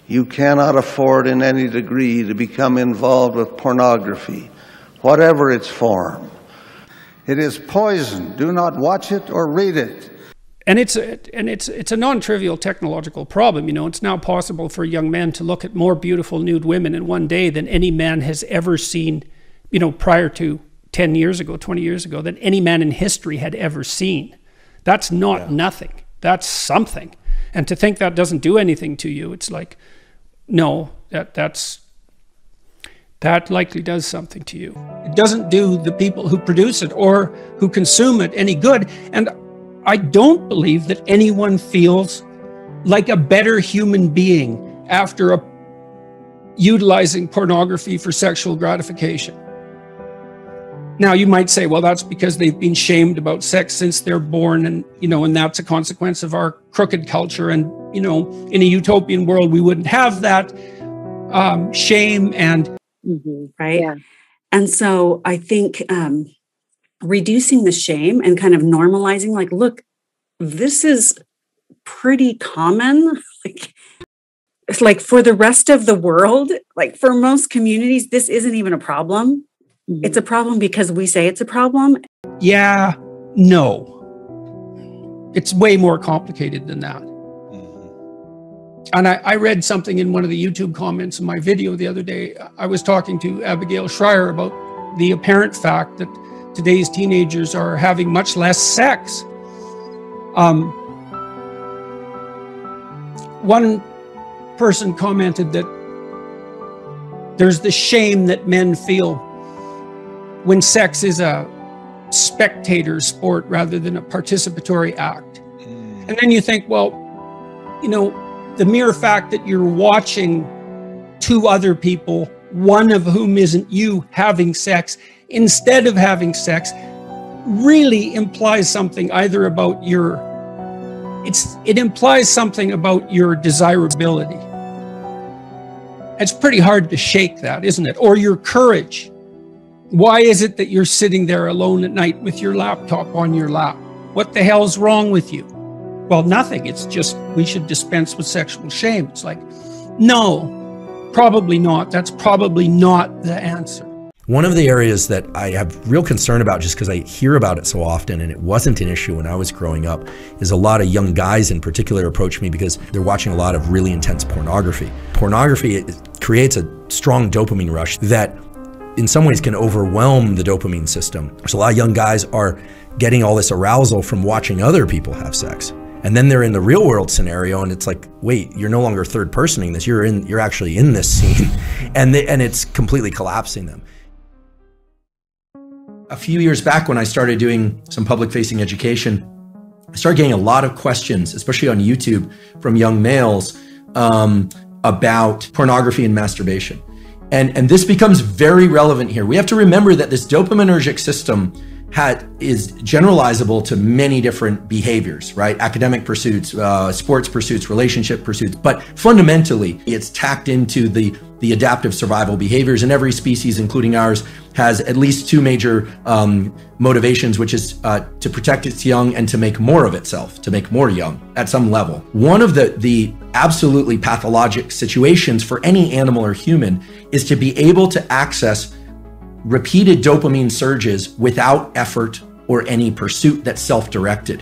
You cannot afford in any degree to become involved with pornography, whatever its form. It is poison. Do not watch it or read it. And it's a non-trivial technological problem. You know, it's now possible for young men to look at more beautiful nude women in one day than any man has ever seen, you know, prior to 10 years ago, 20 years ago, than any man in history had ever seen. That's not nothing. That's something. And to think that doesn't do anything to you, it's like, no, that likely does something to you. It doesn't do the people who produce it or who consume it any good. And I don't believe that anyone feels like a better human being after utilizing pornography for sexual gratification. Now, you might say, well, that's because they've been shamed about sex since they're born, and, you know, and that's a consequence of our crooked culture. And, you know, in a utopian world, we wouldn't have that shame and... right? Yeah. And so I think reducing the shame and kind of normalizing, like, look, this is pretty common. Like, it's like for the rest of the world, like for most communities, this isn't even a problem. It's a problem because we say it's a problem. Yeah, no. It's way more complicated than that. And I read something in one of the YouTube comments in my video the other day. I was talking to Abigail Schreier about the apparent fact that today's teenagers are having much less sex. One person commented that there's the shame that men feel when sex is a spectator sport rather than a participatory act. And then you think, well, you know, the mere fact that you're watching two other people, one of whom isn't you, having sex instead of having sex, really implies something either about your, it implies something about your desirability. It's pretty hard to shake that, isn't it? Or your courage. Why is it that you're sitting there alone at night with your laptop on your lap? What the hell's wrong with you? Well, nothing. It's just we should dispense with sexual shame. It's like, no, probably not. That's probably not the answer. One of the areas that I have real concern about, just because I hear about it so often, and it wasn't an issue when I was growing up, is a lot of young guys in particular approach me because they're watching a lot of really intense pornography. Pornography creates a strong dopamine rush that in some ways can overwhelm the dopamine system. So a lot of young guys are getting all this arousal from watching other people have sex. And then they're in the real world scenario and it's like, wait, you're no longer third personing this, you're actually in this scene. And it's completely collapsing them. A few years back when I started doing some public facing education, I started getting a lot of questions, especially on YouTube, from young males about pornography and masturbation. And this becomes very relevant here. We have to remember that this dopaminergic system is generalizable to many different behaviors, right? Academic pursuits, sports pursuits, relationship pursuits, but fundamentally it's tacked into the adaptive survival behaviors, and every species, including ours, has at least two major motivations, which is to protect its young and to make more of itself, to make more young at some level. One of the absolutely pathologic situations for any animal or human is to be able to access repeated dopamine surges without effort or any pursuit that's self-directed,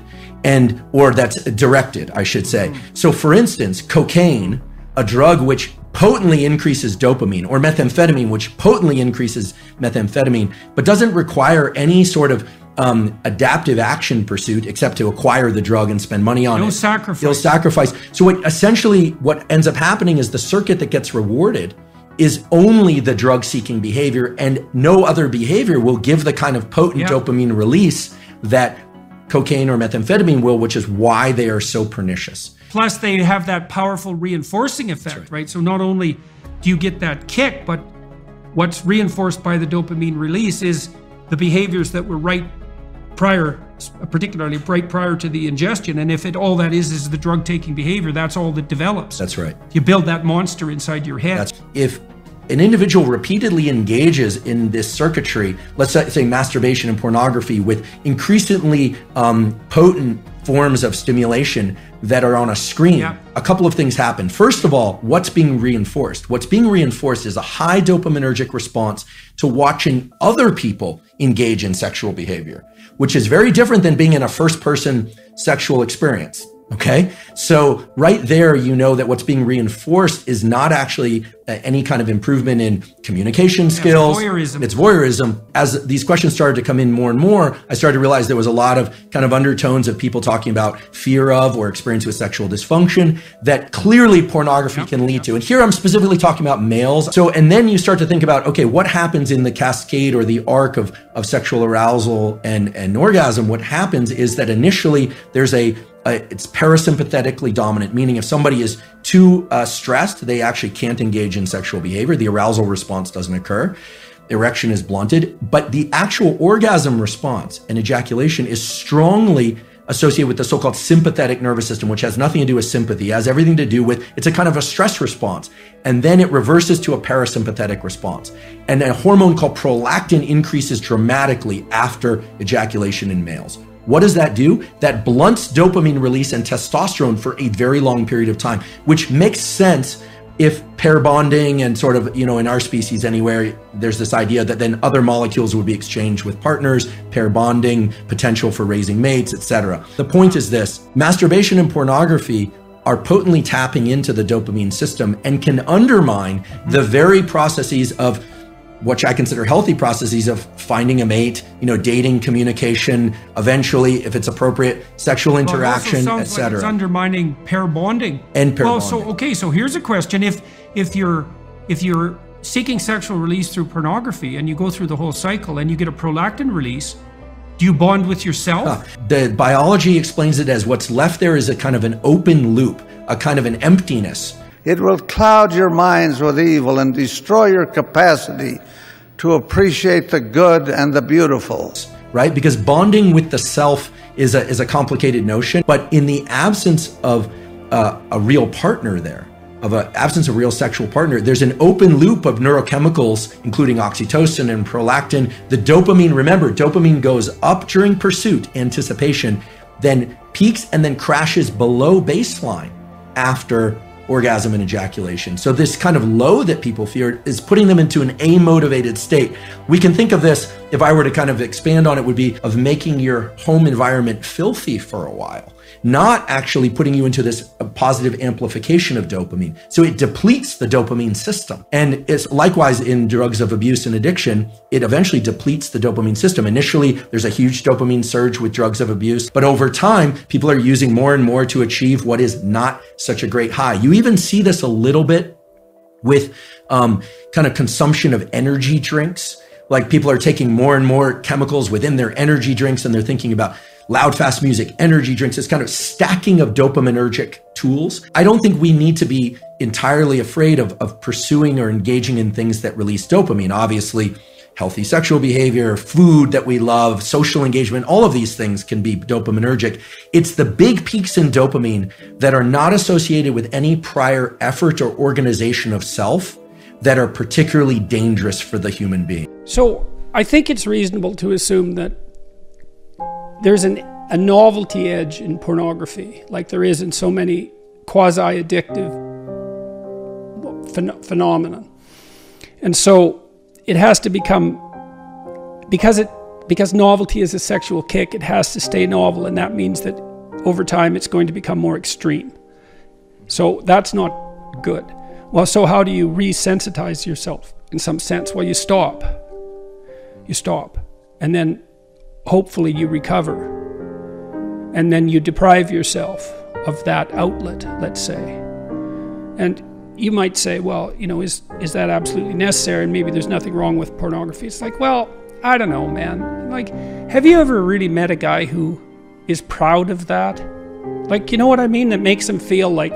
or that's directed, I should say. So for instance, cocaine, a drug which potently increases dopamine, or methamphetamine, which potently increases methamphetamine, but doesn't require any sort of adaptive action pursuit except to acquire the drug and spend money on it. No sacrifice. So what ends up happening is the circuit that gets rewarded is only the drug-seeking behavior, and no other behavior will give the kind of potent dopamine release that cocaine or methamphetamine will, which is why they are so pernicious. Plus, they have that powerful reinforcing effect, right? So not only do you get that kick, but what's reinforced by the dopamine release is the behaviors that were right prior, particularly right prior to the ingestion. And if all that is the drug-taking behavior, that's all that develops. That's right. You build that monster inside your head. If an individual repeatedly engages in this circuitry, let's say masturbation and pornography, with increasingly potent forms of stimulation that are on a screen, a couple of things happen. First of all, what's being reinforced? What's being reinforced is a high dopaminergic response to watching other people engage in sexual behavior, which is very different than being in a first-person sexual experience. Okay, so right there, you know that what's being reinforced is not actually any kind of improvement in communication skills. It's voyeurism. As these questions started to come in more and more, I started to realize there was a lot of kind of undertones of people talking about fear of or experience with sexual dysfunction that clearly pornography can lead to. And here I'm specifically talking about males. So, and then you start to think about, okay, what happens in the cascade or the arc of sexual arousal and orgasm? What happens is that initially there's it's parasympathetically dominant, meaning if somebody is too stressed, they actually can't engage in sexual behavior. The arousal response doesn't occur. Erection is blunted, but the actual orgasm response and ejaculation is strongly associated with the so-called sympathetic nervous system, which has nothing to do with sympathy. It has everything to do with, it's a kind of a stress response. And then it reverses to a parasympathetic response. And a hormone called prolactin increases dramatically after ejaculation in males. What does that do? That blunts dopamine release and testosterone for a very long period of time, which makes sense if pair bonding and sort of, in our species anywhere, there's this idea that then other molecules would be exchanged with partners, pair bonding, potential for raising mates, etc. The point is this: masturbation and pornography are potently tapping into the dopamine system and can undermine the very processes of what I consider healthy processes of finding a mate, dating, communication, eventually, if it's appropriate, sexual interaction, etc. Like it's undermining pair bonding. And pair bonding. So here's a question: if you're seeking sexual release through pornography and you go through the whole cycle and you get a prolactin release, do you bond with yourself? The biology explains it as what's left there is a kind of an open loop, a kind of an emptiness. It will cloud your minds with evil and destroy your capacity to appreciate the good and the beautiful. Right? Because bonding with the self is a complicated notion, but in the absence of a real partner there, absence of real sexual partner, there's an open loop of neurochemicals, including oxytocin and prolactin. The dopamine, remember, dopamine goes up during pursuit, anticipation, then peaks and then crashes below baseline after orgasm and ejaculation. So this kind of low that people fear is putting them into an amotivated state. We can think of this, if I were to kind of expand on it, would be of making your home environment filthy for a while, not actually putting you into this positive amplification of dopamine. So it depletes the dopamine system. And it's likewise in drugs of abuse and addiction, it eventually depletes the dopamine system. Initially, there's a huge dopamine surge with drugs of abuse, but over time, people are using more and more to achieve what is not such a great high. You even see this a little bit with kind of consumption of energy drinks. Like people are taking more and more chemicals within their energy drinks, and they're thinking about loud, fast music, energy drinks, this kind of stacking of dopaminergic tools. I don't think we need to be entirely afraid of pursuing or engaging in things that release dopamine. Obviously, healthy sexual behavior, food that we love, social engagement, all of these things can be dopaminergic. It's the big peaks in dopamine that are not associated with any prior effort or organization of self that are particularly dangerous for the human being. So I think it's reasonable to assume that there's a novelty edge in pornography, like there is in so many quasi-addictive phenomena. And so it has to become, because novelty is a sexual kick, it has to stay novel, and that means that over time it's going to become more extreme. So that's not good. Well, so how do you resensitize yourself in some sense? Well, you stop. And then hopefully you recover. And then you deprive yourself of that outlet, let's say. And you might say, well, is that absolutely necessary? And maybe there's nothing wrong with pornography. It's like, well, I don't know, man. Like, have you ever really met a guy who is proud of that? Like, you know what I mean? That makes him feel like,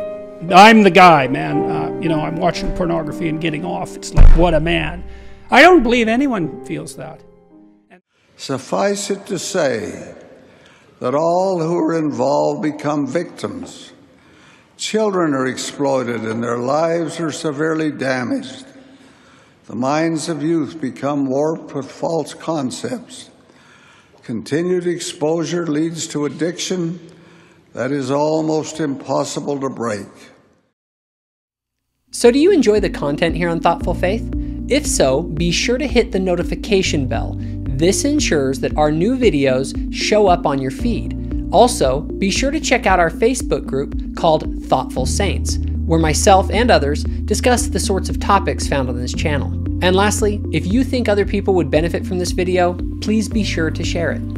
I'm the guy, man. I'm watching pornography and getting off. It's like, what a man. I don't believe anyone feels that. Suffice it to say that all who are involved become victims. Children are exploited and their lives are severely damaged. The minds of youth become warped with false concepts. Continued exposure leads to addiction, that is almost impossible to break. So do you enjoy the content here on Thoughtful Faith? If so, be sure to hit the notification bell. This ensures that our new videos show up on your feed. Also, be sure to check out our Facebook group called Thoughtful Saints, where myself and others discuss the sorts of topics found on this channel. And lastly, if you think other people would benefit from this video, please be sure to share it.